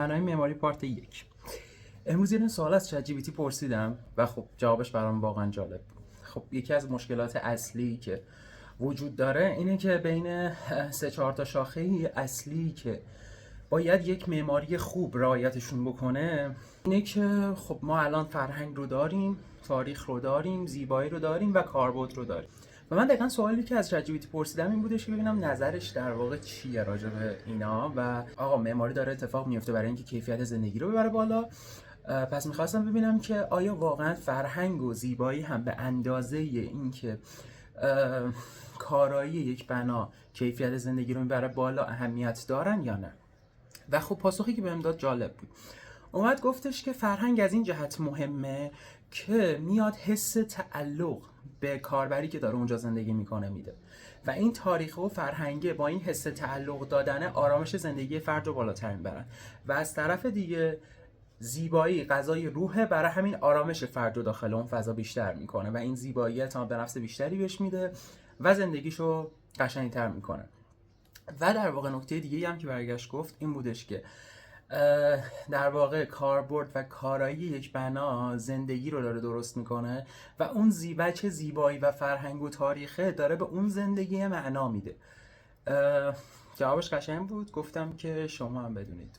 معنای معماری پارت 1. امروز یه سوال از چت جی پی تی پرسیدم و خب جوابش برام واقعا جالب بود. خب یکی از مشکلات اصلی که وجود داره اینه که بین 3-4 تا شاخه اصلی که باید یک معماری خوب رعایتشون بکنه اینه که خب ما الان فرهنگ رو داریم، تاریخ رو داریم، زیبایی رو داریم و کاربرد رو داریم. و من دقیقا سوالی که از چت جی پی تی پرسیدم این بودش که ببینم نظرش در واقع چیه راجع به اینا و آقا معماری داره اتفاق میفته برای اینکه کیفیت زندگی رو ببره بالا. پس میخواستم ببینم که آیا واقعا فرهنگ و زیبایی هم به اندازه اینکه کارایی یک بنا کیفیت زندگی رو میبره بالا اهمیت دارن یا نه. و خب پاسخی که بهم داد جالب بود. اومد گفتش که فرهنگ از این جهت مهمه که میاد حس تعلق به کاربری که داره اونجا زندگی میکنه میده و این تاریخ و فرهنگه با این حس تعلق دادن آرامش زندگی فرد رو بالاتر میبرن و از طرف دیگه زیبایی غذای روحه، برای همین آرامش فرد رو داخل اون فضا بیشتر میکنه و این زیبایی اعتماد به نفس بیشتری بهش میده و زندگیشو قشنگتر میکنه. و در واقع نکته دیگه هم که برگشت گفت این بودش که در واقع کاربرد و کارایی یک بنا زندگی رو داره درست میکنه و اون بچه زیبایی و فرهنگ و تاریخه داره به اون زندگی معنا میده. جوابش قشنگ بود، گفتم که شما هم بدونید.